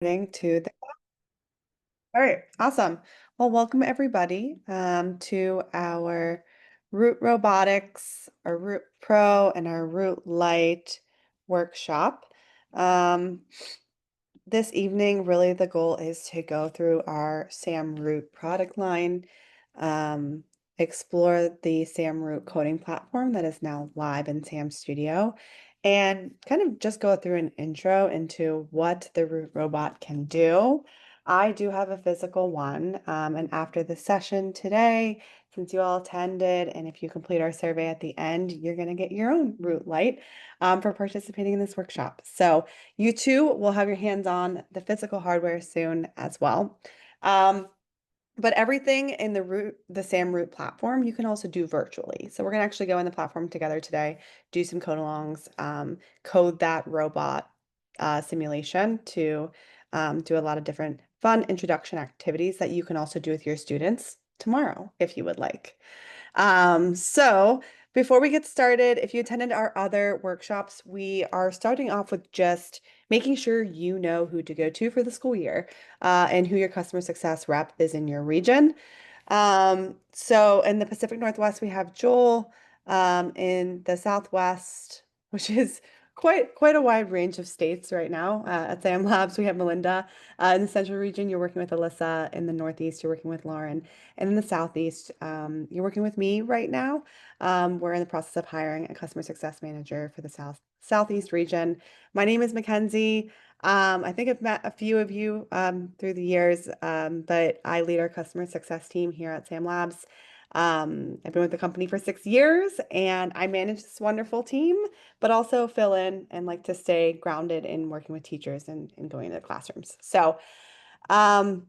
To the All right, awesome. Well, welcome everybody to our Root Robotics, our Root Pro, and our Root Lite workshop. Um, this evening, really the goal is to go through our Sam Root product line, um, explore the Sam Root coding platform that is now live in Sam Studio, and kind of just go through an intro into what the Root robot can do. I do have a physical one, and after the session today, since you all attended, and if you complete our survey at the end, you're going to get your own Root Lite for participating in this workshop. So you too will have your hands on the physical hardware soon as well. But everything in the Sam Root platform, you can also do virtually. So we're gonna actually go in the platform together today, do some code alongs, code that robot simulation to do a lot of different fun introduction activities that you can also do with your students tomorrow if you would like. So before we get started, if you attended our other workshops, we are starting off with just making sure you know who to go to for the school year and who your customer success rep is in your region. So in the Pacific Northwest, we have Joel. In the Southwest, which is quite a wide range of states right now. At Sam Labs, we have Melinda. In the Central region, you're working with Alyssa. In the Northeast, you're working with Lauren. And in the Southeast, you're working with me right now. We're in the process of hiring a customer success manager for the Southeast region. My name is Mackenzie. I think I've met a few of you through the years, but I lead our customer success team here at Sam Labs. I've been with the company for 6 years and I manage this wonderful team, but also fill in and like to stay grounded in working with teachers and going into the classrooms. So um,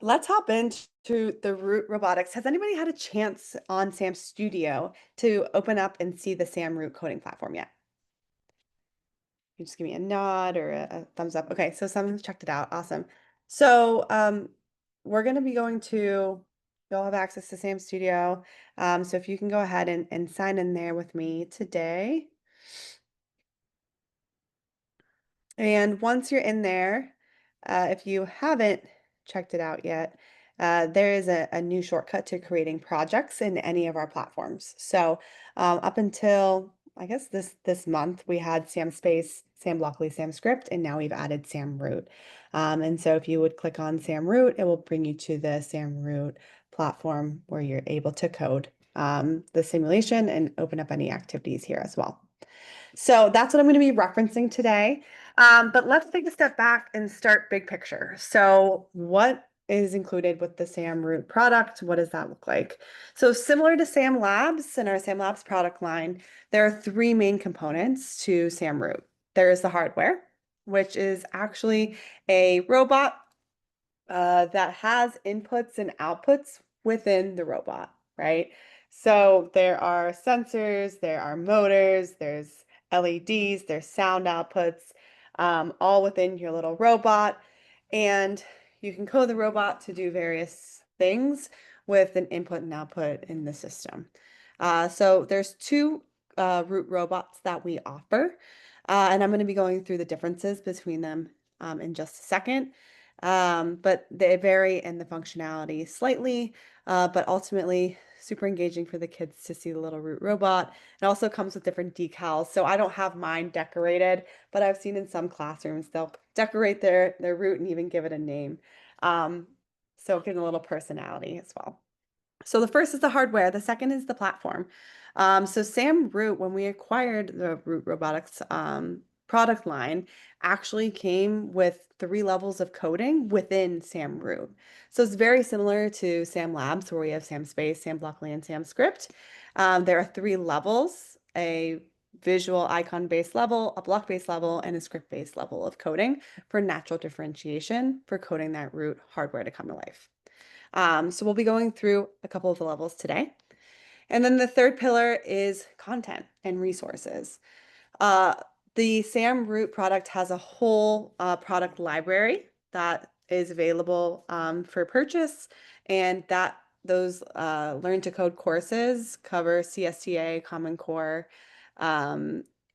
let's hop into the Root Robotics. Has anybody had a chance on Sam Studio to open up and see the Sam Root coding platform yet? You just give me a nod or a thumbs up. Okay, so someone's checked it out. Awesome. So we're going to be going to, you'll have access to Sam Studio. So if you can go ahead and sign in there with me today. And once you're in there, if you haven't checked it out yet, there is a new shortcut to creating projects in any of our platforms. So up until I guess this month, we had Sam Space, Sam Blockly, Sam Script, and now we've added Sam Root. And so if you would click on Sam Root, it will bring you to the Sam Root platform where you're able to code the simulation and open up any activities here as well. So that's what I'm going to be referencing today. But let's take a step back and start big picture. So what is included with the Sam Root product? What does that look like? So similar to Sam Labs and our Sam Labs product line, there are three main components to Sam Root. There is the hardware, which is actually a robot that has inputs and outputs within the robot, right? So there are sensors, there are motors, there's LEDs, there's sound outputs, all within your little robot. And you can code the robot to do various things with an input and output in the system. So there's two Root robots that we offer, and I'm going to be going through the differences between them in just a second. But they vary in the functionality slightly, but ultimately super engaging for the kids to see the little Root robot. It also comes with different decals. So I don't have mine decorated, but I've seen in some classrooms they'll decorate their Root and even give it a name. So it gives a little personality as well. So the first is the hardware, the second is the platform. So Sam Root, when we acquired the Root Robotics product line, actually came with 3 levels of coding within Sam Root. So it's very similar to Sam Labs, where we have Sam Space, Sam Blockly, and Sam Script. There are 3 levels, a visual icon-based level, a block-based level, and a script-based level of coding for natural differentiation for coding that Root hardware to come to life. So we'll be going through a couple of the levels today. And then the third pillar is content and resources. Uh, the Sam Root product has a whole product library that is available for purchase, and those Learn to Code courses cover CSTA, Common Core,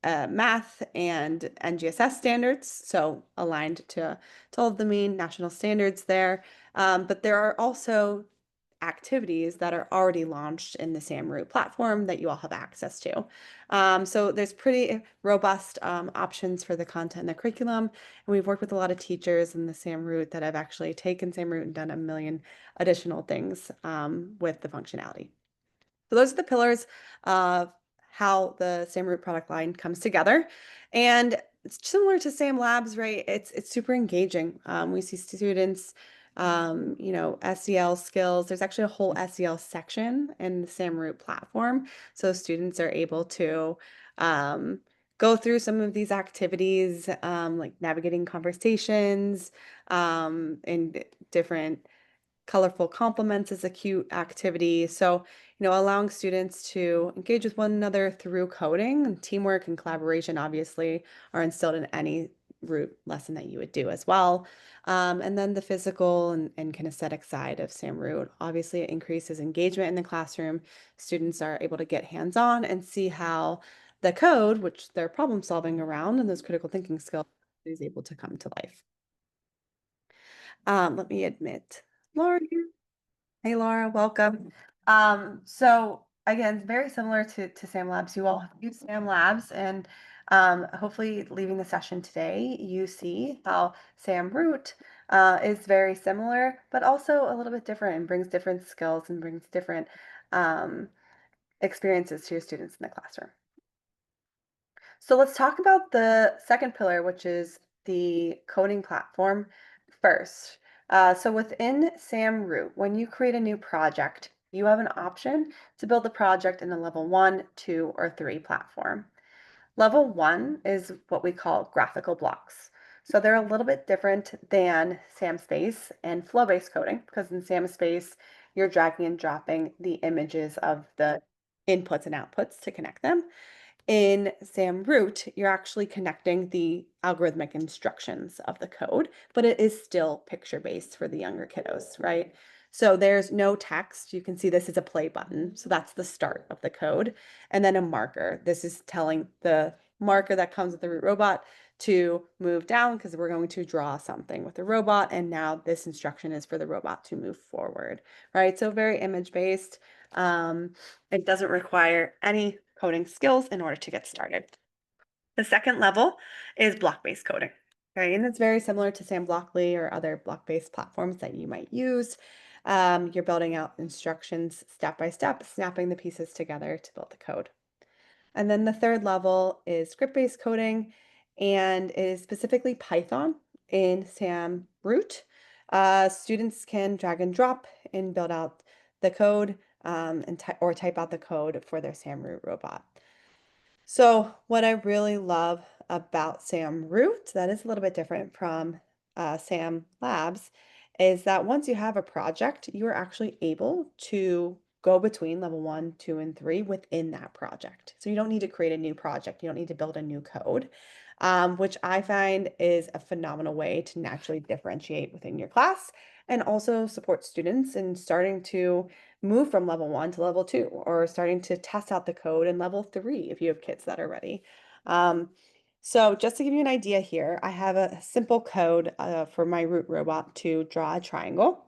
math and NGSS standards, so aligned to all of the main national standards there. But there are also activities that are already launched in the SAMRoot platform that you all have access to. So there's pretty robust options for the content and the curriculum. And we've worked with a lot of teachers in the SAMRoot that have actually taken SAMRoot and done a million additional things with the functionality. So those are the pillars of how the SAMRoot product line comes together. And it's similar to SAM Labs, right? It's super engaging. We see students, SEL skills. There's actually a whole SEL section in the SAMRoot platform. So students are able to go through some of these activities, like navigating conversations, and different colorful compliments is a cute activity. So, allowing students to engage with one another through coding and teamwork and collaboration obviously are instilled in any root lesson that you would do as well. And then the physical and kinesthetic side of SAMRoot, obviously it increases engagement in the classroom. Students are able to get hands-on and see how the code, which they're problem solving around and those critical thinking skills, is able to come to life. Let me admit, Laura here. Hey Laura, welcome. So again, very similar to Sam Labs. You all have used Sam Labs, and hopefully leaving the session today, you see how Sam Root is very similar, but also a little bit different and brings different skills and brings different um, experiences to your students in the classroom. So let's talk about the second pillar, which is the coding platform first. So within SAMRoot, when you create a new project, you have an option to build the project in a level 1, 2, or 3 platform. Level 1 is what we call graphical blocks. So they're a little bit different than SamSpace and flow-based coding, because in SamSpace, you're dragging and dropping the images of the inputs and outputs to connect them. In SAMRoot, you're actually connecting the algorithmic instructions of the code, but it is still picture-based for the younger kiddos, right? So there's no text. You can see this is a play button. So that's the start of the code. And then a marker. This is telling the marker that comes with the root robot to move down because we're going to draw something with the robot. And now this instruction is for the robot to move forward, right? So very image-based. It doesn't require any coding skills in order to get started. The second level is block-based coding. Okay, and it's very similar to Sam Blockly or other block-based platforms that you might use. You're building out instructions step by step, snapping the pieces together to build the code. And then the third level is script-based coding, and it is specifically Python in SAMRoot. Students can drag and drop and build out the code or type out the code for their SAMRoot robot. So what I really love about SAMRoot that is a little bit different from Sam Labs is that once you have a project, you are actually able to go between level 1, 2, and 3 within that project. So you don't need to create a new project. You don't need to build a new code, which I find is a phenomenal way to naturally differentiate within your class and also support students in starting to move from level 1 to level 2 or starting to test out the code in level 3 if you have kids that are ready. So just to give you an idea here, I have a simple code for my root robot to draw a triangle.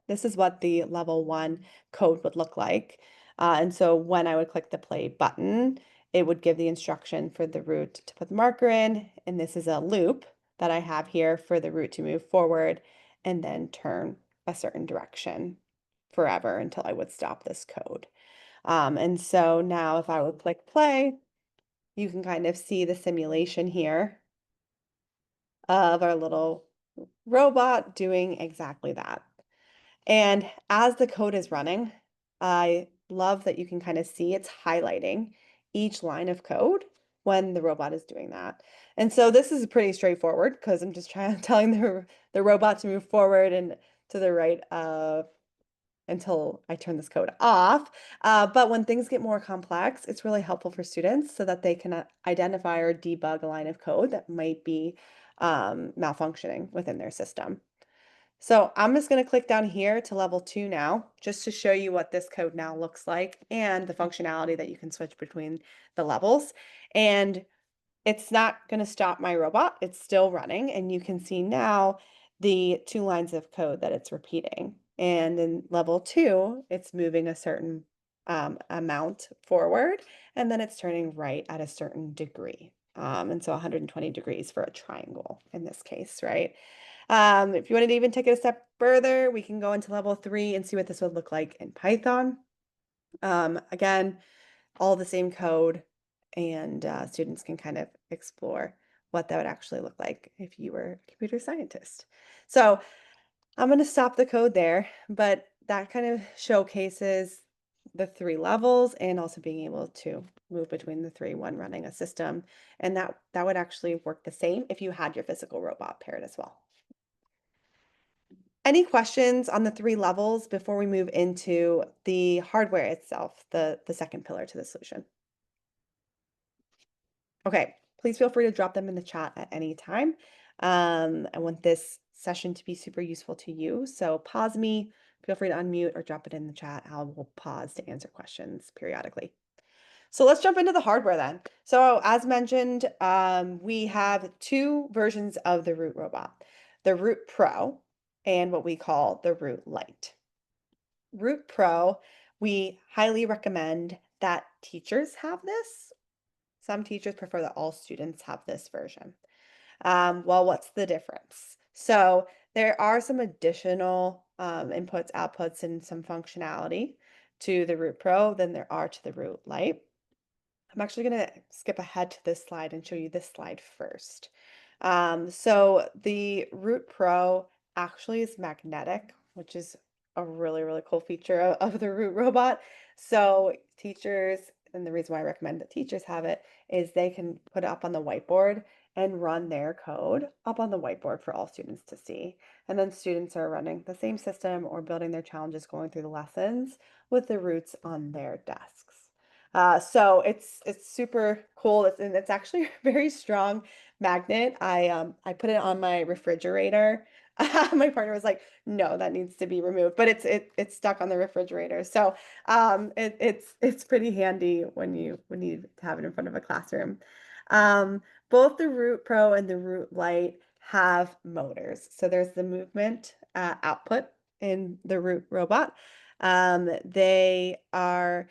This is what the level 1 code would look like. And so when I would click the play button, it would give the instruction for the root to put the marker in. And this is a loop that I have here for the root to move forward and then turn a certain direction forever until I would stop this code. And so now if I would click play, you can kind of see the simulation here of our little robot doing exactly that. And as the code is running, I love that you can kind of see it's highlighting each line of code when the robot is doing that. And so this is pretty straightforward because I'm just telling the robot to move forward and to the right until I turn this code off. But when things get more complex, it's really helpful for students so that they can identify or debug a line of code that might be malfunctioning within their system. So I'm just going to click down here to level 2 now, just to show you what this code now looks like and the functionality that you can switch between the levels. And it's not going to stop my robot. It's still running, and you can see now the 2 lines of code that it's repeating. And in level 2, it's moving a certain amount forward, and then it's turning right at a certain degree. And so 120 degrees for a triangle in this case, right? If you wanted to even take it a step further, we can go into level 3 and see what this would look like in Python. Again, all the same code, and students can kind of explore what that would actually look like if you were a computer scientist. So I'm going to stop the code there, but that kind of showcases the 3 levels and also being able to move between the 3 when running a system. And that would actually work the same if you had your physical robot paired as well. Any questions on the 3 levels before we move into the hardware itself, the second pillar to the solution? Okay, please feel free to drop them in the chat at any time. I want this session to be super useful to you. So pause me, feel free to unmute or drop it in the chat. I will pause to answer questions periodically. So let's jump into the hardware then. So as mentioned, we have 2 versions of the Root robot, the Root Pro and what we call the Root Lite. Root Pro, we highly recommend that teachers have this. Some teachers prefer that all students have this version. Well, what's the difference? So there are some additional inputs, outputs, and some functionality to the Root Pro than there are to the Root Lite. I'm actually going to skip ahead to this slide and show you this slide first. So the Root Pro actually is magnetic, which is a really, really cool feature of the Root robot. So teachers, and the reason why I recommend that teachers have it is they can put it up on the whiteboard and run their code up on the whiteboard for all students to see. And then students are running the same system or building their challenges going through the lessons with the roots on their desks. So it's super cool. It's actually a very strong magnet. I put it on my refrigerator. My partner was like, "No, that needs to be removed," but it's stuck on the refrigerator. So it's pretty handy when you need to have it in front of a classroom. Both the Root Pro and the Root Lite have motors. So there's the movement output in the Root robot. They are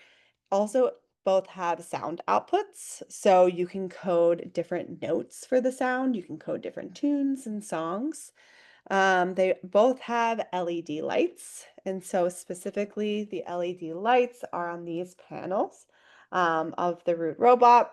also both have sound outputs, so you can code different notes for the sound. You can code different tunes and songs. They both have LED lights, and so specifically the LED lights are on these panels of the Root robot.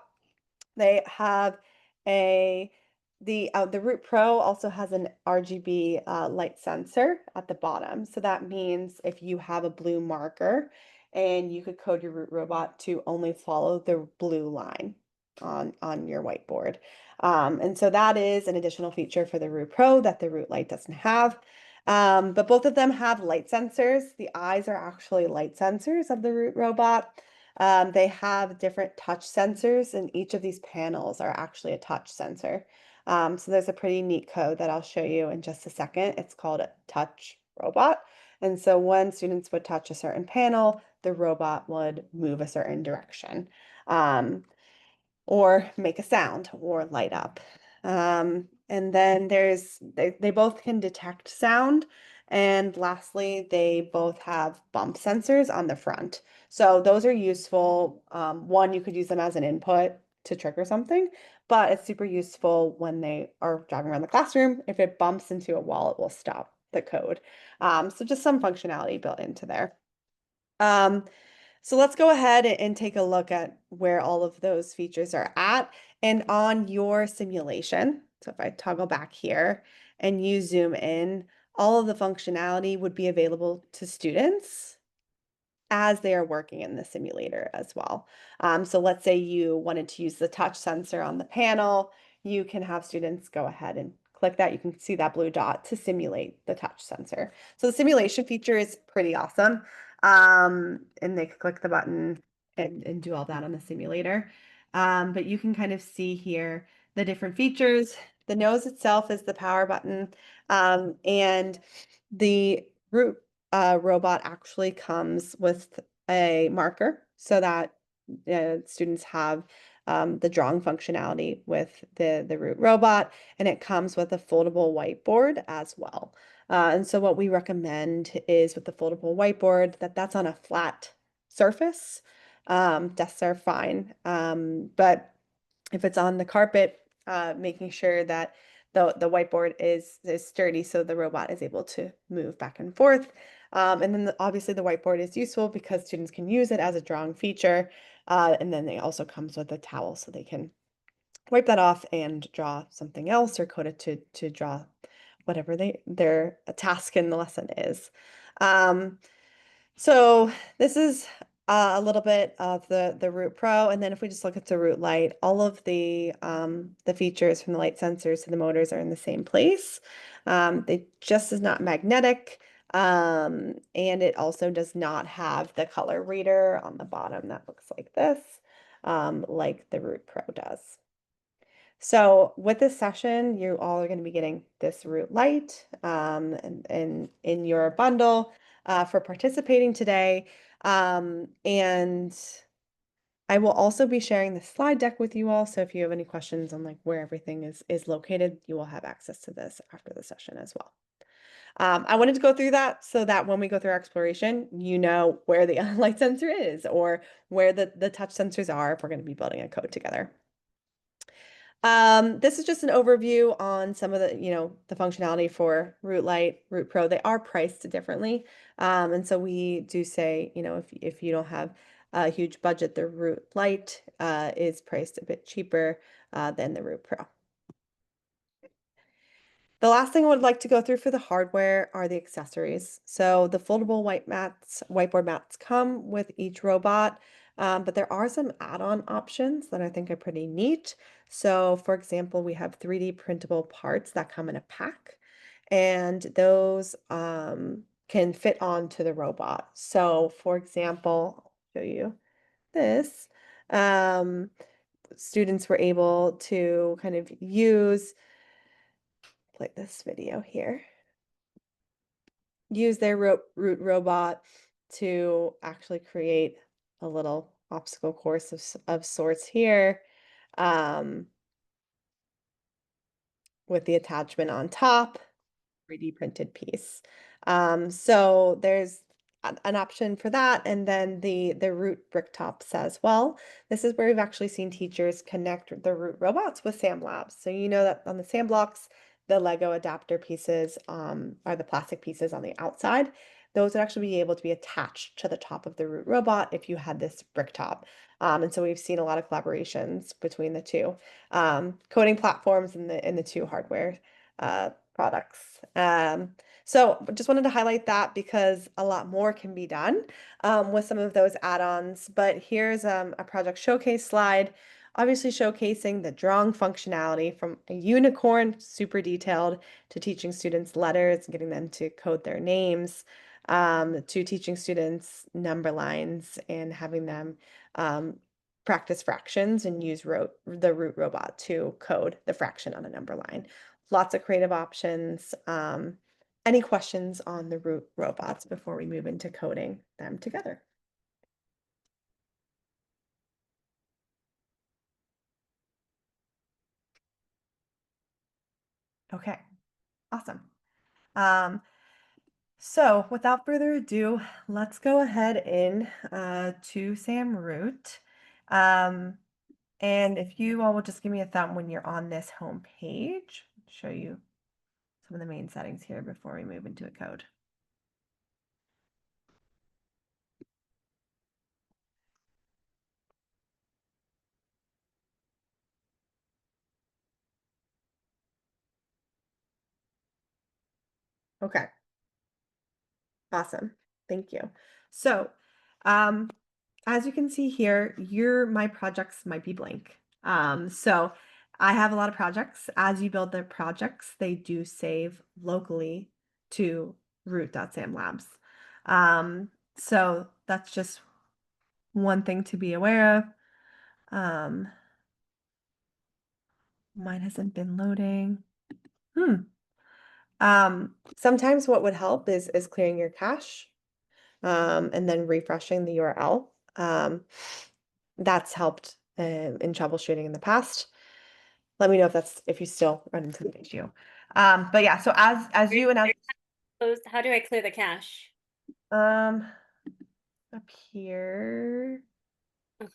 They have a the Root Pro also has an RGB light sensor at the bottom. So that means if you have a blue marker and you could code your Root robot to only follow the blue line on your whiteboard. And so that is an additional feature for the Root Pro that the Root Lite doesn't have. But both of them have light sensors. The eyes are actually light sensors of the Root robot. They have different touch sensors, and each of these panels are actually a touch sensor. So there's a pretty neat code that I'll show you in just a second. It's called a touch robot. And so when students would touch a certain panel, the robot would move a certain direction. Or make a sound or light up. And then they both can detect sound. And lastly, they both have bump sensors on the front. So those are useful. One, you could use them as an input to trigger something, but it's super useful when they are driving around the classroom. If it bumps into a wall, it will stop the code. So just some functionality built into there. So let's go ahead and take a look at where all of those features are at and on your simulation. So if I toggle back here and you zoom in, all of the functionality would be available to students as they are working in the simulator as well. So let's say you wanted to use the touch sensor on the panel, you can have students go ahead and click that. You can see that blue dot to simulate the touch sensor. So the simulation feature is pretty awesome. And they can click the button and do all that on the simulator. But you can kind of see here the different features. The nose itself is the power button, and the root robot actually comes with a marker so that students have the drawing functionality with the Root robot, and it comes with a foldable whiteboard as well. And so what we recommend is with the foldable whiteboard that's on a flat surface. Desks are fine, but if it's on the carpet, making sure that the whiteboard is sturdy so the robot is able to move back and forth. And then obviously the whiteboard is useful because students can use it as a drawing feature. And then it also comes with a towel so they can wipe that off and draw something else or code it to draw whatever their task in the lesson is. Um, so this is a little bit of the Root Pro, and then if we just look at the Root Lite, all of the features from the light sensors to the motors are in the same place. They just is not magnetic, and it also does not have the color reader on the bottom that looks like this, like the Root Pro does. So with this session, you all are going to be getting this Root Lite and in your bundle for participating today. And I will also be sharing the slide deck with you all. So if you have any questions on like where everything is located, you will have access to this after the session as well. I wanted to go through that so that when we go through our exploration, you know where the light sensor is or where the touch sensors are if we're going to be building a code together. This is just an overview on some of the functionality for Root Lite, Root Pro. They are priced differently. And so we do say, if you don't have a huge budget, the Root Lite is priced a bit cheaper than the Root Pro. The last thing I would like to go through for the hardware are the accessories. So the foldable whiteboard mats come with each robot, but there are some add-on options that I think are pretty neat. So for example, we have 3D printable parts that come in a pack, and those can fit onto the robot. So for example, I'll show you this. Um, Students were able to kind of play this video here. Use their Root robot to actually create a little obstacle course of sorts here with the attachment on top. 3D printed piece. So there's an option for that, and then the Root bricktops as well. This is where we've actually seen teachers connect the Root robots with Sam Labs. So you know that on the Sam blocks, the Lego adapter pieces are the plastic pieces on the outside. Those would actually be able to be attached to the top of the Root robot if you had this bricktop. And so we've seen a lot of collaborations between the two coding platforms and the two hardware products. So just wanted to highlight that because a lot more can be done with some of those add-ons. But here's a project showcase slide, obviously showcasing the drawing functionality from a unicorn, super detailed, to teaching students letters and getting them to code their names, to teaching students number lines and having them practice fractions and use the Root robot to code the fraction on a number line. Lots of creative options. Any questions on the Root robots before we move into coding them together? Okay, awesome. So without further ado, let's go ahead in to Sam Root. And if you all will just give me a thumb when you're on this home page, show you some of the main settings here before we move into a code. Okay, awesome. Thank you. So, as you can see here, my projects might be blank. So I have a lot of projects. As you build their projects, they do save locally to root.samlabs. So that's just one thing to be aware of. Mine hasn't been loading. Sometimes what would help is clearing your cache and then refreshing the URL. That's helped in troubleshooting in the past. Let me know if you still run into the issue. But yeah, so as you announced, How do I clear the cache? um, up here, Okay.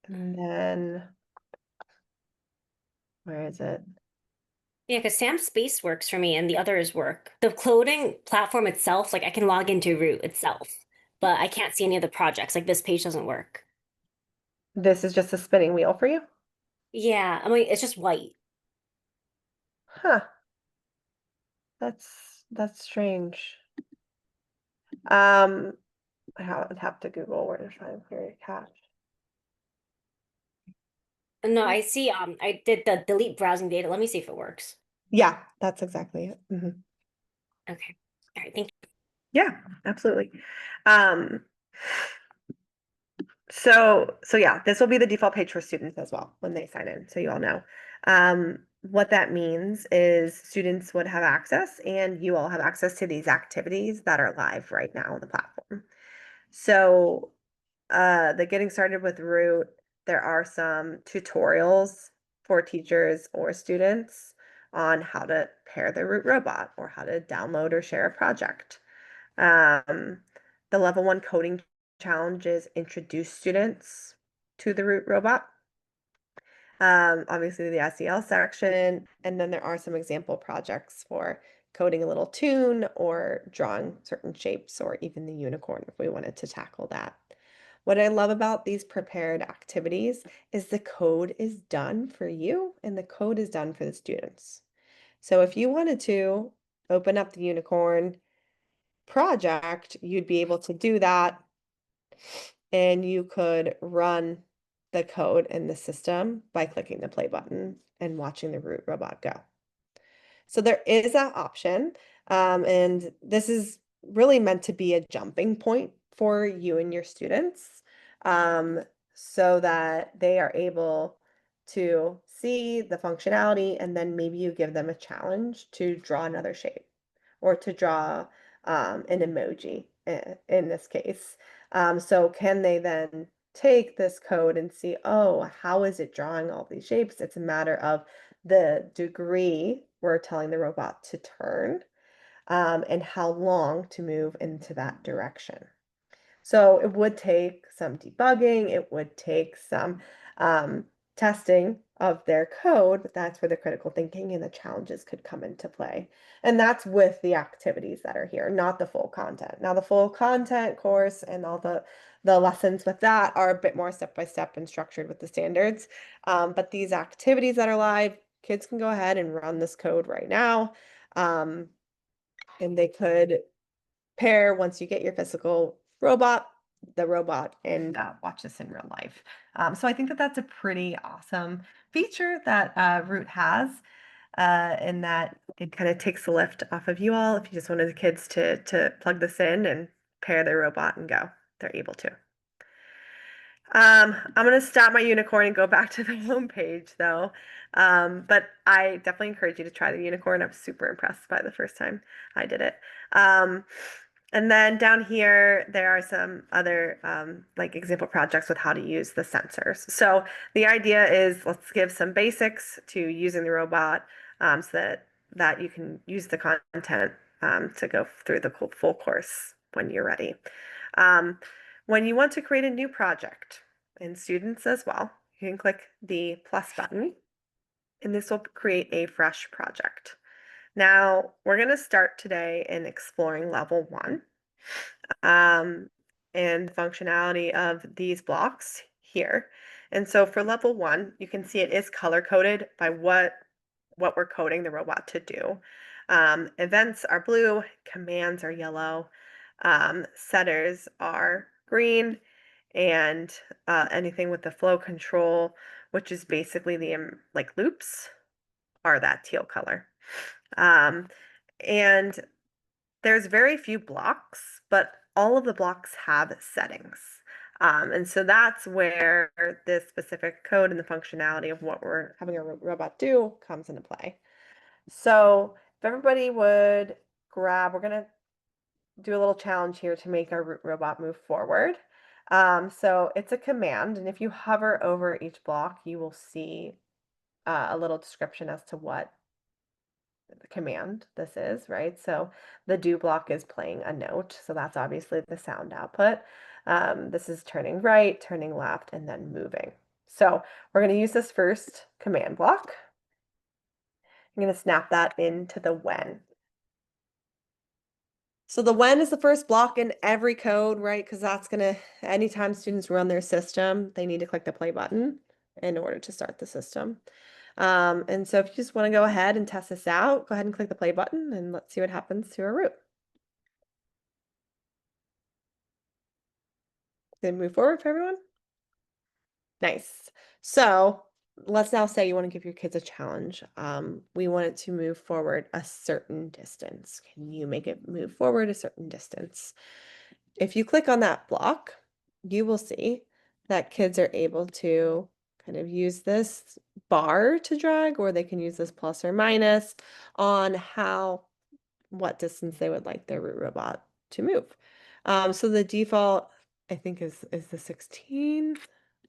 and then where is it? Yeah, because Sam Space works for me and the others work. The coding platform itself, like I can log into Root itself, but I can't see any of the projects. Like this page doesn't work. This is just a spinning wheel for you? Yeah, I mean, it's just white. Huh, that's strange. Um, would have to Google where to try and clear your cache. No, I see. I did the delete browsing data. Let me see if it works. Yeah, that's exactly it. Okay. All right, thank you. Yeah, absolutely. Um, so yeah, this will be the default page for students as well when they sign in, so you all know. What that means is students would have access and you all have access to these activities that are live right now on the platform. So the getting started with Root, there are some tutorials for teachers or students on how to pair the Root robot or how to download or share a project. Um, the level one coding challenges introduce students to the Root robot. Obviously the SEL section, and then there are some example projects for coding a little tune or drawing certain shapes or even the unicorn if we wanted to tackle that. What I love about these prepared activities is the code is done for you and the code is done for the students. So if you wanted to open up the unicorn project, you'd be able to do that and you could run the code in the system by clicking the play button and watching the root robot go. So there is that option. And this is really meant to be a jumping point for you and your students so that they are able to see the functionality and then maybe you give them a challenge to draw another shape or to draw an emoji in this case. So can they then take this code and see, oh, how is it drawing all these shapes? It's a matter of the degree we're telling the robot to turn, and how long to move into that direction. So it would take some debugging, it would take some um, testing of their code, but that's where the critical thinking and the challenges could come into play. And that's with the activities that are here, not the full content. Now, the full content course and all the lessons with that are a bit more step by step and structured with the standards. But these activities that are live, kids can go ahead and run this code right now. Um, and they could pair once you get your physical robot, the robot, and watch this in real life. So I think that that's a pretty awesome feature that Root has, in that it kind of takes the lift off of you all. If you just wanted the kids to plug this in and pair their robot and go, they're able to. I'm gonna stop my unicorn and go back to the home page though. But I definitely encourage you to try the unicorn. I was super impressed by the first time I did it. Um, and then down here, there are some other like example projects with how to use the sensors. So the idea is let's give some basics to using the robot so that you can use the content to go through the full course when you're ready. Um, when you want to create a new project, and students as well, you can click the plus button, and this will create a fresh project. Now, we're going to start today in exploring level one and the functionality of these blocks here. And so for level one, you can see it is color coded by what we're coding the robot to do. Events are blue, commands are yellow, setters are green, and anything with the flow control, which is basically the like loops, are that teal color. Um, and there's very few blocks, but all of the blocks have settings. And so that's where this specific code and the functionality of what we're having a robot do comes into play. So if everybody would grab, we're going to do a little challenge here to make our robot move forward. So it's a command, and if you hover over each block, you will see a little description as to what the command this is, right? So the do block is playing a note, so that's obviously the sound output. This is turning right, turning left, and then moving. So we're going to use this first command block. I'm going to snap that into the when. So the when is the first block in every code, right? Because that's going to, anytime students run their system, they need to click the play button in order to start the system. And so if you just want to go ahead and test this out, go ahead and click the play button and let's see what happens to our root. Then move forward for everyone. Nice. So let's now say you want to give your kids a challenge. We want it to move forward a certain distance. Can you make it move forward a certain distance? If you click on that block, you will see that kids are able to kind of use this bar to drag, or they can use this plus or minus on what distance they would like their root robot to move. So the default, I think, is the 16.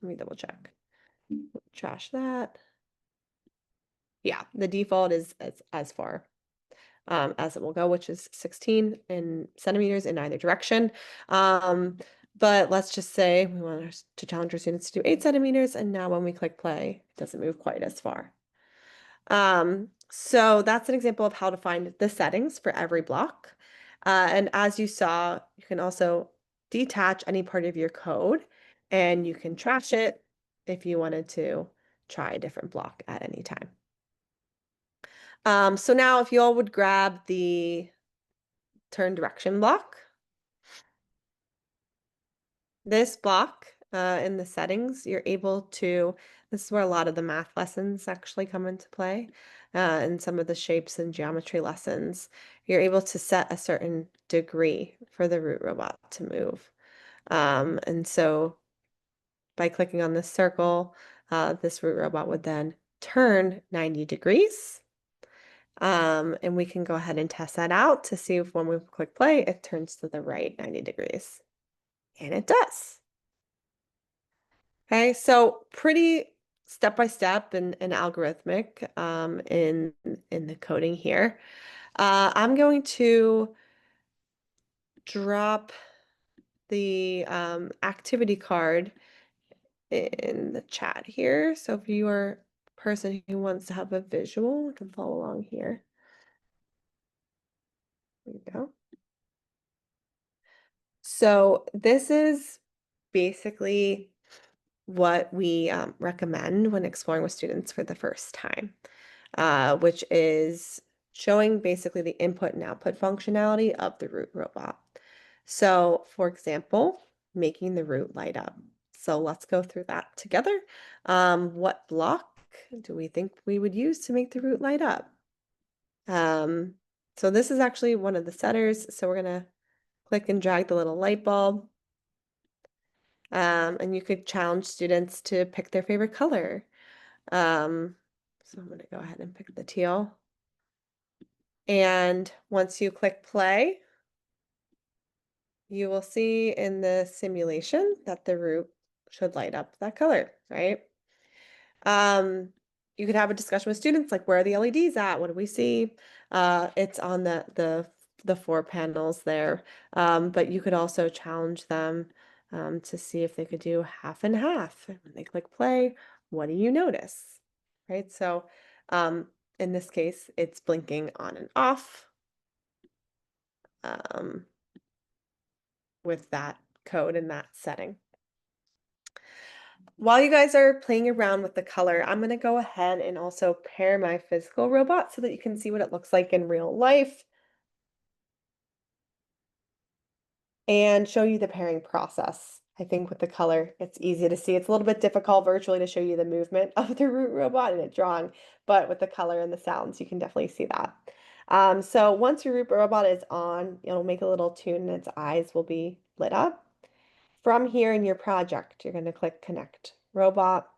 Let me double check. Trash that. Yeah, the default is as far as it will go, which is 16 in centimeters in either direction. But let's just say we want to challenge our students to do 8 centimeters, and now when we click play, it doesn't move quite as far. So that's an example of how to find the settings for every block. And as you saw, you can also detach any part of your code and you can trash it if you wanted to try a different block at any time. So now if you all would grab the turn direction block, this block in the settings, you're able to, this is where a lot of the math lessons actually come into play, and some of the shapes and geometry lessons. You're able to set a certain degree for the root robot to move. And so by clicking on this circle, this root robot would then turn 90 degrees. And we can go ahead and test that out to see if when we click play, it turns to the right 90 degrees. And it does. Okay, so pretty step by step and algorithmic in the coding here. I'm going to drop the activity card in the chat here. So if you are a person who wants to have a visual, you can follow along here. There you go. So this is basically what we recommend when exploring with students for the first time, which is showing basically the input and output functionality of the root robot. So for example, making the root light up. So let's go through that together. What block do we think we would use to make the root light up? So this is actually one of the setters. So we're gonna click and drag the little light bulb. And you could challenge students to pick their favorite color. So I'm going to go ahead and pick the teal. And once you click play, you will see in the simulation that the root should light up that color, right? You could have a discussion with students like, where are the LEDs at? What do we see? It's on the 4 panels there. But you could also challenge them to see if they could do half and half. When they click play, what do you notice? Right? So in this case, it's blinking on and off um, with that code and that setting. While you guys are playing around with the color, I'm going to go ahead and also pair my physical robot so that you can see what it looks like in real life and show you the pairing process. I think with the color, it's easy to see. It's a little bit difficult virtually to show you the movement of the root robot in a drawing, but with the color and the sounds, you can definitely see that. So once your root robot is on, it'll make a little tune and its eyes will be lit up. From here in your project, you're going to click Connect Robot.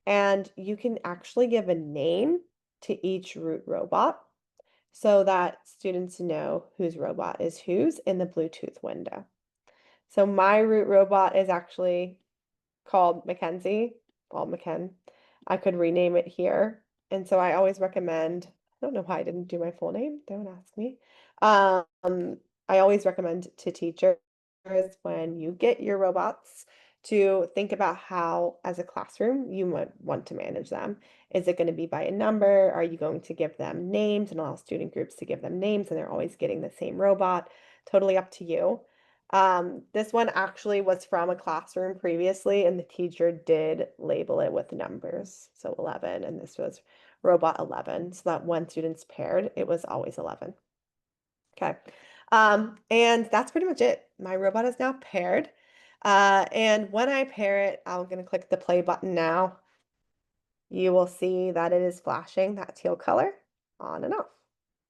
And you can actually give a name to each root robot so that students know whose robot is whose in the Bluetooth window. So my root robot is actually called Mackenzie, well, McKen. I could rename it here. And so I always recommend, I don't know why I didn't do my full name, don't ask me. I always recommend to teachers when you get your robots to think about how, as a classroom, you might want to manage them. Is it going to be by a number? Are you going to give them names and allow student groups to give them names and they're always getting the same robot? Totally up to you. This one actually was from a classroom previously, and the teacher did label it with numbers. So 11, and this was robot 11. So that when students paired, it was always 11. Okay. And that's pretty much it. My robot is now paired. And when I pair it, I'm going to click the play button now. You will see that it is flashing that teal color on and off.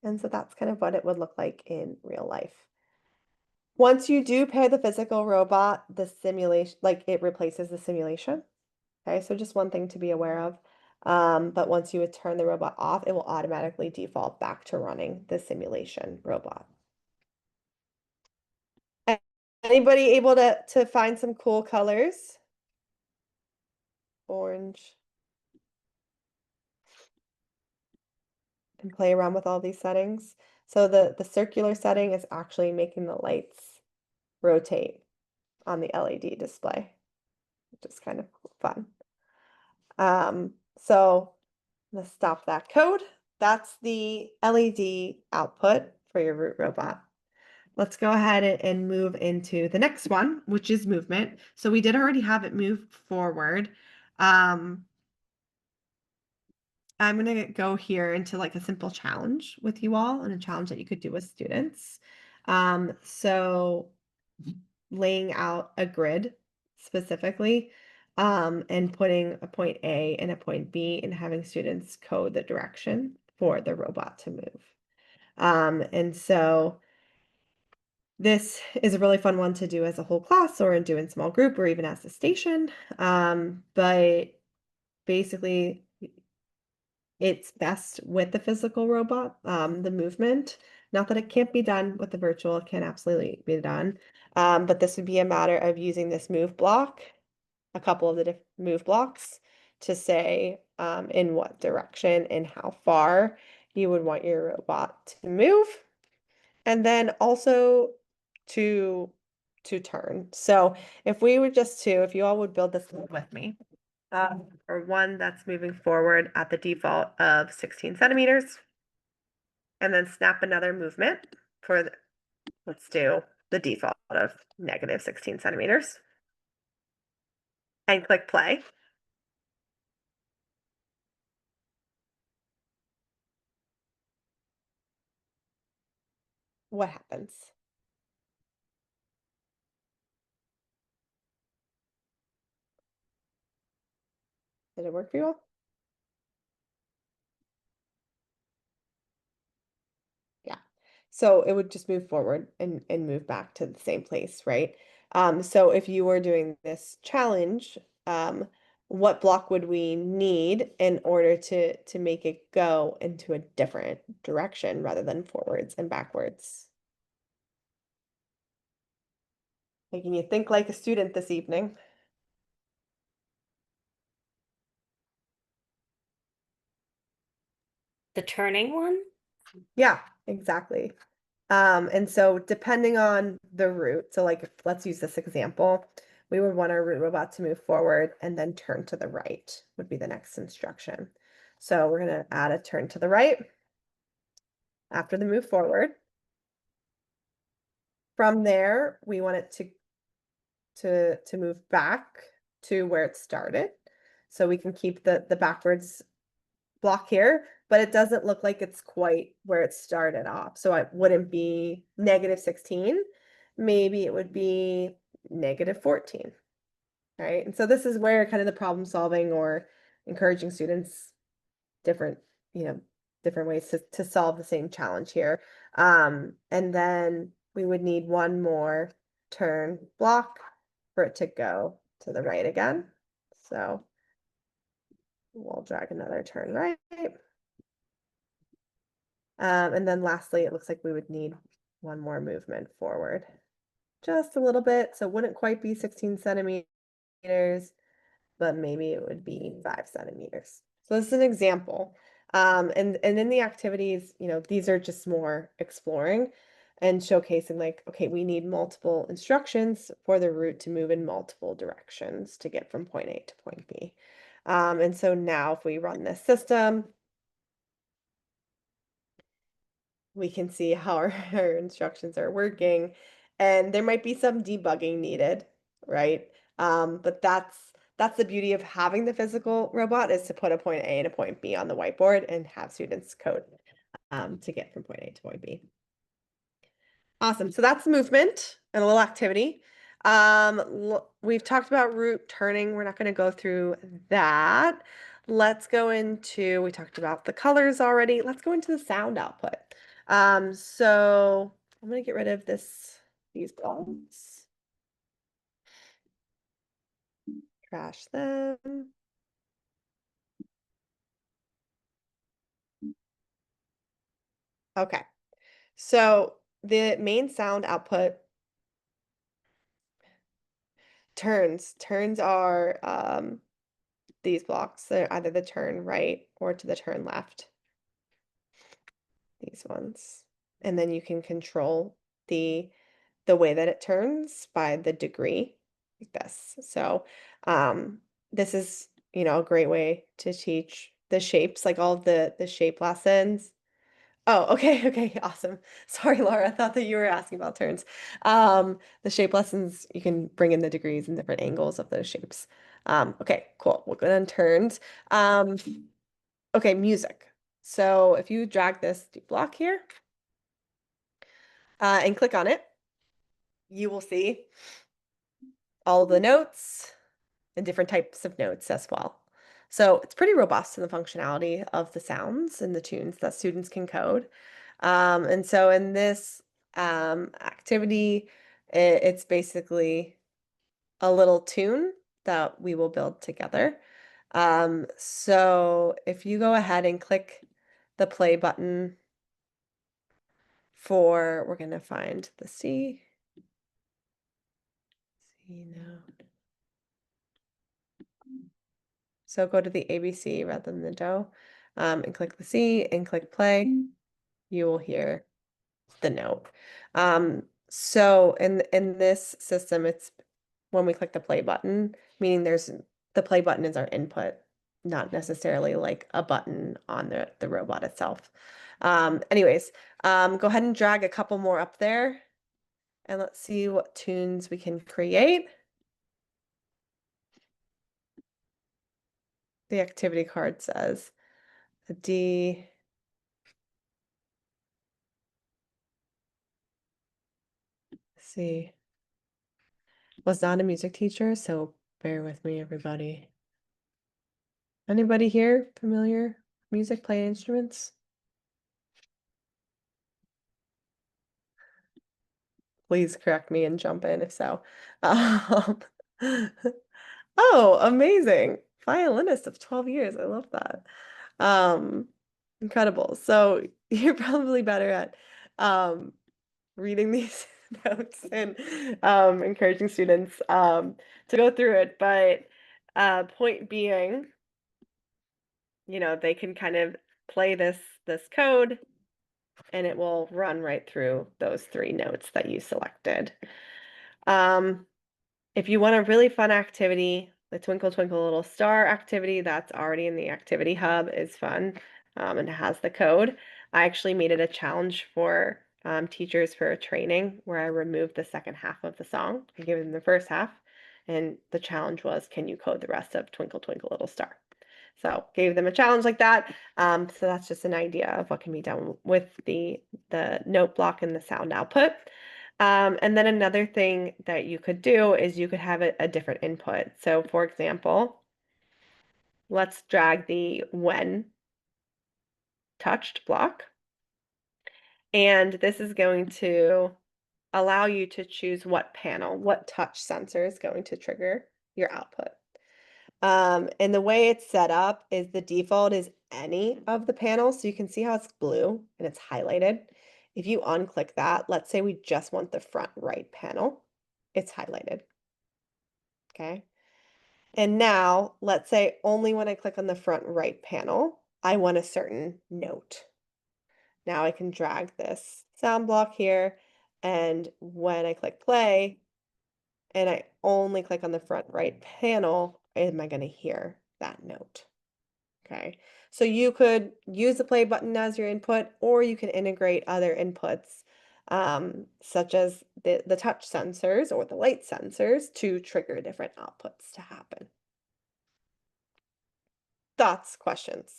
And so that's kind of what it would look like in real life. Once you do pair the physical robot, the simulation, like it replaces the simulation. Okay, so just one thing to be aware of. But once you would turn the robot off, it will automatically default back to running the simulation robot. Anybody able to find some cool colors? Orange. And play around with all these settings. So the circular setting is actually making the lights rotate on the LED display, which is kind of fun. So let's stop that code. That's the LED output for your root robot. Let's go ahead and move into the next one, which is movement. So we did already have it move forward. I'm going to go here into like a simple challenge with you all and a challenge that you could do with students. So laying out a grid specifically, and putting a point A and a point B and having students code the direction for the robot to move. And so this is a really fun one to do as a whole class or do in small group or even as a station. But basically it's best with the physical robot, the movement. Not that it can't be done with the virtual, it can absolutely be done. But this would be a matter of using this move block, a couple of the different move blocks to say in what direction and how far you would want your robot to move. And then also to turn. So if we were just to, if you all would build this with me, or one that's moving forward at the default of 16 centimeters, and then snap another movement for the, let's do the default of negative 16 centimeters, and click play. What happens? Did it work for you all? Yeah. So it would just move forward and move back to the same place, right? So if you were doing this challenge, what block would we need in order to make it go into a different direction rather than forwards and backwards? Making you think like a student this evening. The turning one? Yeah, exactly. And so depending on the route, so like let's use this example, we would want our root robot to move forward and then turn to the right would be the next instruction. So we're going to add a turn to the right after the move forward. From there, we want it to move back to where it started. So we can keep the backwards block here, but it doesn't look like it's quite where it started off. So it wouldn't be negative 16. Maybe it would be negative 14, right? And so this is where kind of the problem solving or encouraging students different, different ways to solve the same challenge here. And then we would need one more turn block for it to go to the right again. So we'll drag another turn right. And then lastly, it looks like we would need one more movement forward. just a little bit. So it wouldn't quite be 16 centimeters, but maybe it would be 5 centimeters. So this is an example. And in the activities, these are just more exploring and showcasing like, okay, we need multiple instructions for the root to move in multiple directions to get from point A to point B. And so now if we run this system, we can see how our instructions are working, and there might be some debugging needed, right? But that's the beauty of having the physical robot, is to put a point A and a point B on the whiteboard and have students code to get from point A to point B. Awesome. So that's movement and a little activity. We've talked about root turning. We're not going to go through that. Let's go into, we talked about the colors already. Let's go into the sound output. So I'm going to get rid of these blocks. Trash them. Okay. So the main sound output turns are these blocks. They're either the turn right or to the turn left. These ones. And then you can control the way that it turns by the degree, like this. So this is, a great way to teach the shapes, like all of the shape lessons. Oh, okay, okay, awesome. Sorry, Laura, I thought that you were asking about turns. The shape lessons, you can bring in the degrees and different angles of those shapes. Okay, cool. We'll go on turns. Um, okay, music. So if you drag this block here, and click on it, you will see all of the notes and different types of notes as well. So it's pretty robust in the functionality of the sounds and the tunes that students can code. And so in this activity, it's basically a little tune that we will build together. So if you go ahead and click the play button we're going to find the C. C note. So go to the ABC rather than the do, and click the C and click play. You will hear the note. So in this system, it's when we click the play button, meaning the play button is our input, not necessarily like a button on the robot itself. Anyways, go ahead and drag a couple more up there, and let's see what tunes we can create. The activity card says a D. See, was not a music teacher, so bear with me, everybody. Anybody here familiar? Music, play instruments? Please correct me and jump in if so. Um, oh, amazing. Violinist of 12 years. I love that. Um, Incredible. So you're probably better at reading these notes and encouraging students to go through it. But point being, they can kind of play this code and it will run right through those 3 notes that you selected. If you want a really fun activity, the Twinkle Twinkle Little Star activity that's already in the activity hub is fun, and it has the code. I actually made it a challenge for teachers for a training where I removed the second half of the song. I gave them the first half, and the challenge was, can you code the rest of Twinkle Twinkle Little Star? So gave them a challenge like that. So that's just an idea of what can be done with the note block and the sound output. And then another thing that you could do is you could have a different input. So for example, let's drag the when touched block. And this is going to allow you to choose what panel, what touch sensor is going to trigger your output. And the way it's set up is the default is any of the panels. So you can see how it's blue and it's highlighted. If you unclick that, let's say we just want the front right panel. it's highlighted. Okay. And now let's say only when I click on the front right panel, I want a certain note. Now I can drag this sound block here, and when I click play and I only click on the front right panel, am I going to hear that note? Okay, so you could use the play button as your input, or you can integrate other inputs, such as the touch sensors or the light sensors to trigger different outputs to happen. Thoughts, questions?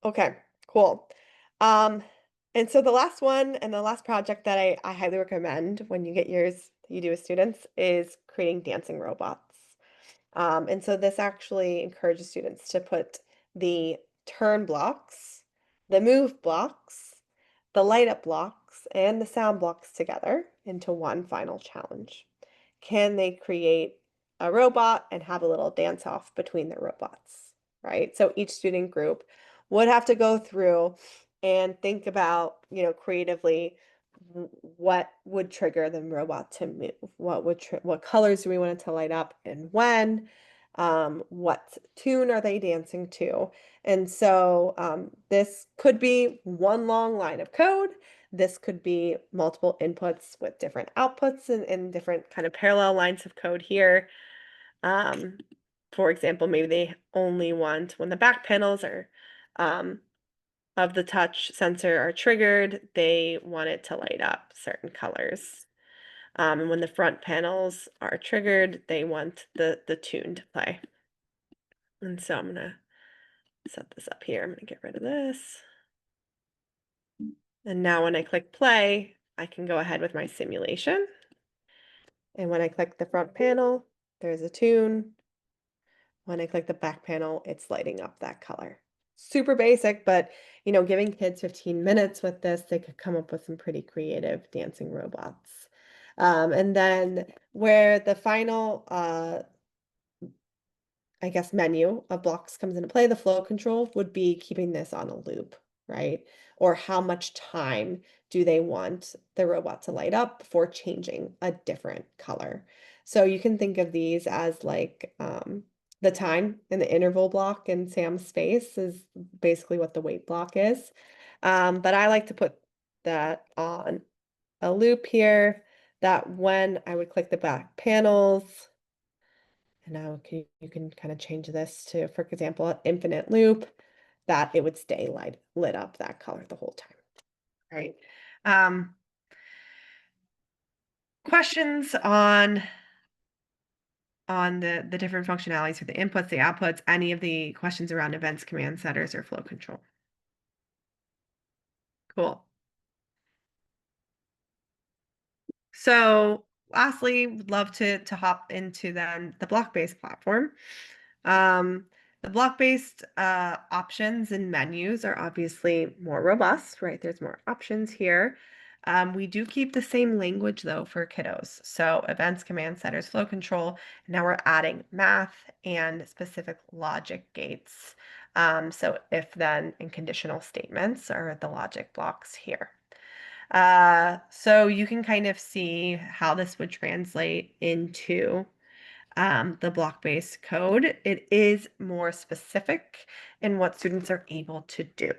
Okay, cool. Um, and so the last one and the last project that I highly recommend when you get yours, you do with students, is creating dancing robots. And so this actually encourages students to put the turn blocks, the move blocks, the light up blocks, and the sound blocks together into one final challenge. Can they create a robot and have a little dance off between the robots, right? So each student group would have to go through and think about, creatively what would trigger the robot to move? What colors do we want it to light up and when? What tune are they dancing to? And so this could be one long line of code. This could be multiple inputs with different outputs and different kind of parallel lines of code here. Um, for example, maybe they only want when the back panels are of the touch sensor are triggered, they want it to light up certain colors. And when the front panels are triggered, they want the tune to play. And so I'm gonna set this up here. I'm gonna get rid of this. And now when I click play, I can go ahead with my simulation. And when I click the front panel, there's a tune. When I click the back panel, it's lighting up that color. Super basic, but giving kids 15 minutes with this, they could come up with some pretty creative dancing robots. And then where the final I guess, menu of blocks comes into play, the flow control would be keeping this on a loop, right? Or how much time do they want the robot to light up before changing a different color? So you can think of these as like the time in the interval block in Sam's space is basically what the wait block is. But I like to put that on a loop here that when I would click the back panels, and now you can kind of change this to, for example, an infinite loop, that it would stay lit up that color the whole time, right? Um, Questions on the different functionalities for the inputs, the outputs, any of the questions around events, command setters, or flow control? Cool. So lastly, would love to hop into then the block-based platform. Um, the block-based options and menus are obviously more robust, right? There's more options here. We do keep the same language though for kiddos. So events, command setters, flow control. Now we're adding math and specific logic gates. So if then and conditional statements are the logic blocks here. So you can kind of see how this would translate into the block-based code. It is more specific in what students are able to do,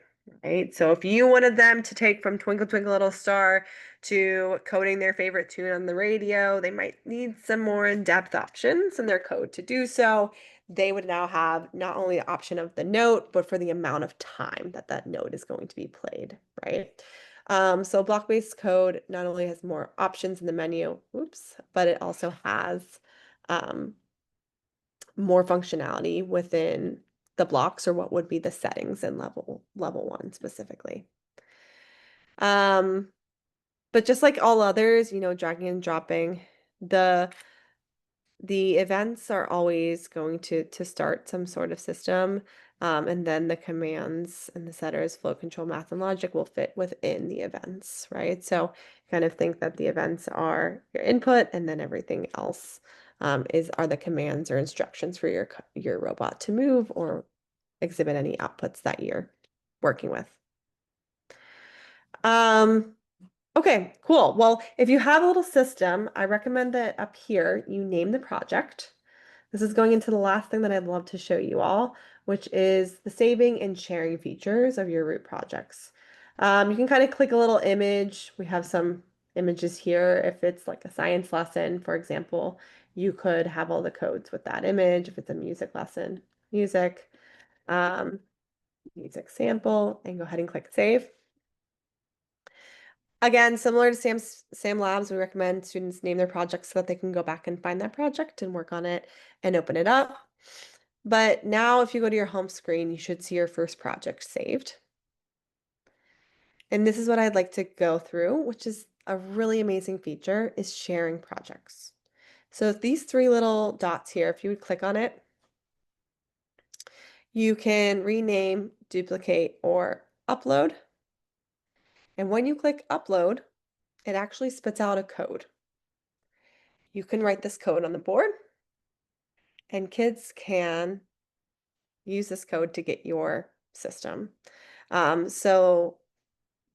right? So if you wanted them to take from Twinkle Twinkle Little Star to coding their favorite tune on the radio, they might need some more in-depth options in their code to do so. They would now have not only the option of the note, but for the amount of time that that note is going to be played, right? So block-based code not only has more options in the menu, oops, but it also has um, more functionality within the blocks or what would be the settings in level one specifically. Um, but just like all others, dragging and dropping, the the events are always going to start some sort of system, and then the commands and the setters, flow control, math, and logic will fit within the events, right? So kind of think that the events are your input, and then everything else are the commands or instructions for your robot to move or exhibit any outputs that you're working with. Um, okay, cool. Well, if you have a little system, I recommend that up here you name the project. This is going into the last thing that I'd love to show you all, which is the saving and sharing features of your root projects. You can kind of click a little image. We have some images here. If it's like a science lesson, for example, you could have all the codes with that image. If it's a music lesson, music, um, music sample, and go ahead and click save. Again, similar to Sam Labs, we recommend students name their project so that they can go back and find that project and work on it and open it up. But now if you go to your home screen, you should see your first project saved. And this is what I'd like to go through, which is a really amazing feature, is sharing projects. So these three little dots here, if you would click on it, you can rename, duplicate, or upload. And when you click upload, it actually spits out a code. You can write this code on the board, and kids can use this code to get your system. So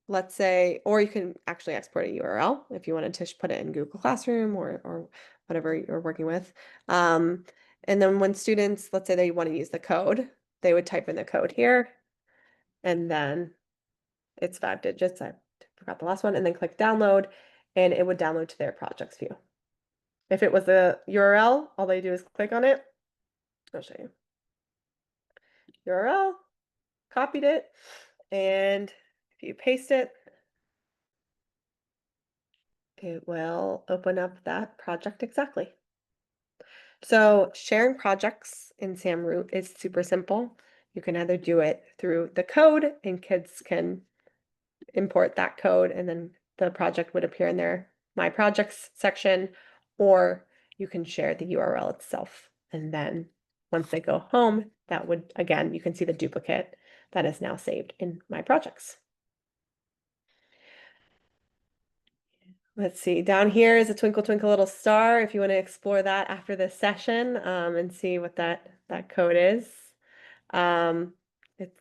let's say, or you can actually export a URL if you wanted to put it in Google Classroom or whatever you're working with. And then when students, let's say they want to use the code, they would type in the code here, and then it's 5 digits. I forgot the last one, and then click download, and it would download to their projects view. If it was a URL, all they do is click on it. I'll show you. URL, copied it, and if you paste it, it will open up that project exactly. So sharing projects in SamRoot is super simple. You can either do it through the code and kids can import that code and then the project would appear in their My Projects section, or you can share the URL itself. And then once they go home, that would, again, you can see the duplicate that is now saved in My Projects. Let's see, down here is a twinkle twinkle little star if you want to explore that after this session and see what that code is. Um,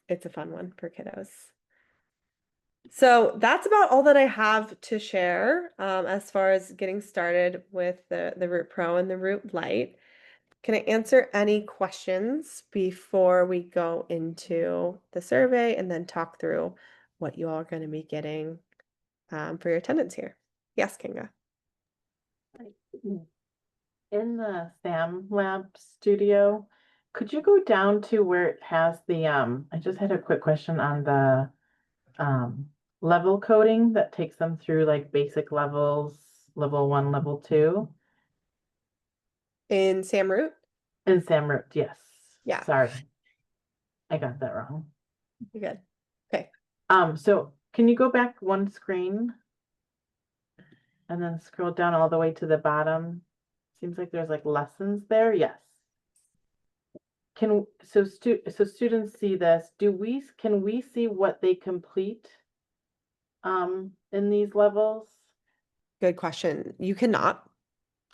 it's a fun one for kiddos. So that's about all that I have to share as far as getting started with the Root Pro and the Root Lite. Can I answer any questions before we go into the survey and then talk through what you all are going to be getting for your attendance here? Yes, Kinga. In the Sam Lab studio, could you go down to where it has the I just had a quick question on the level coding that takes them through like basic levels, level 1, level 2 In SamRoot? in SamRoot. Yes. Yeah, Sorry, I got that wrong. you're good. Okay. So can you go back one screen and then scroll down all the way to the bottom? Seems like there's like lessons there. Yes. So students see this. Can we see what they complete in these levels? Good question. You cannot.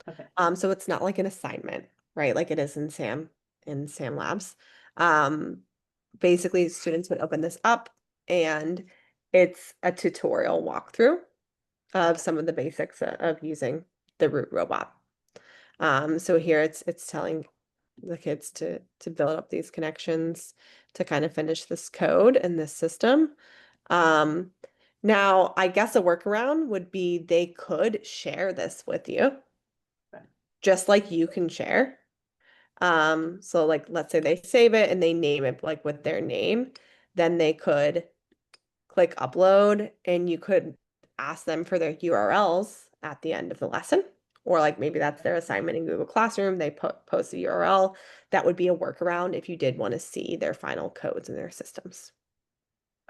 Okay. So it's not like an assignment, right? Like it is in Sam Labs. Um, Basically students would open this up and it's a tutorial walkthrough of some of the basics of using the Root robot. So here it's telling the kids to build up these connections to kind of finish this code and this system. Um, Now, I guess a workaround would be they could share this with you, Okay. just like you can share. So like let's say they save it and they name it like with their name, then they could click upload and you could ask them for their URLs at the end of the lesson. Or like maybe that's their assignment in Google Classroom, they post a URL. That would be a workaround if you did want to see their final codes in their systems.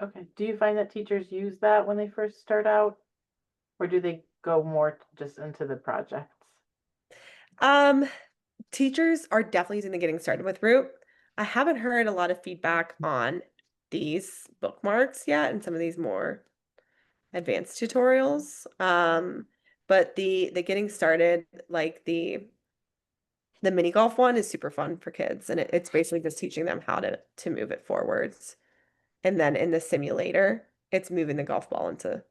Okay. Do you find that teachers use that when they first start out, or do they go more just into the projects? Um, Teachers are definitely using the getting started with Root. I haven't heard a lot of feedback on these bookmarks yet and some of these more advanced tutorials. But the getting started, like the mini golf one is super fun for kids, and it's basically just teaching them how to move it forwards. And then in the simulator, it's moving the golf ball into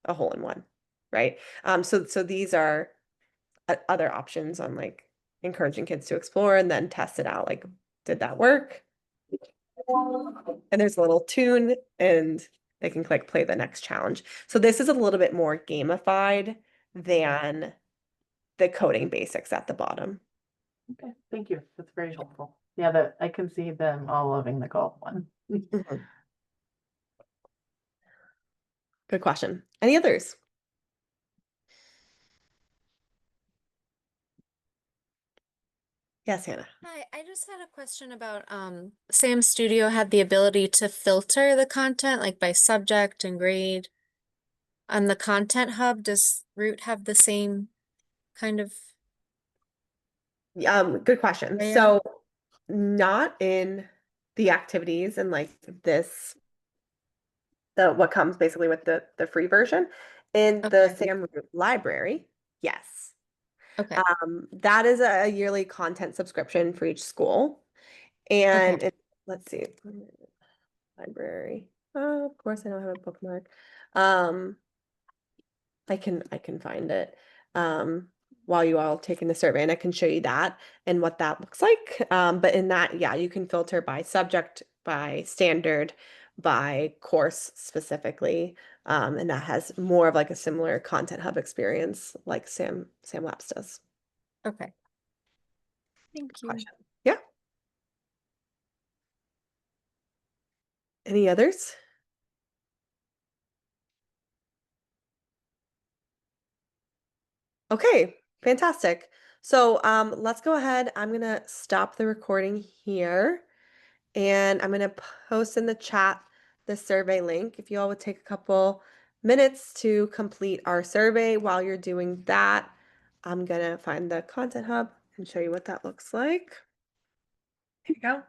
a hole-in-one, right? So these are other options on like encouraging kids to explore and then test it out. Like, did that work? And there's a little tune and they can click play the next challenge. So this is a little bit more gamified than the coding basics at the bottom. Okay, thank you. That's very helpful. Yeah, that I can see them all loving the golf one. Mhm. Good question. Any others? Yes, Hannah. Hi, I just had a question about Sam Studio had the ability to filter the content like by subject and grade. On the Content Hub, does Root have the same kind of Good question. layout? So not in the activities and like this, the what comes basically with the free version. In the Okay. Sam Root library, yes. Okay. That is a yearly content subscription for each school. Okay. And let's see, library. Of course, I don't have a bookmark. Um, I can find it while you all taking the survey, and I can show you that and what that looks like. But in that, yeah, you can filter by subject, by standard, by course specifically, and that has more of like a similar content hub experience like Sam Labs does. Okay. Thank you. Question. Yeah. Any others? Okay, fantastic. So let's go ahead. I'm gonna stop the recording here and I'm gonna post in the chat the survey link. If you all would take a couple minutes to complete our survey while you're doing that, I'm gonna find the Content Hub and show you what that looks like. Here you go.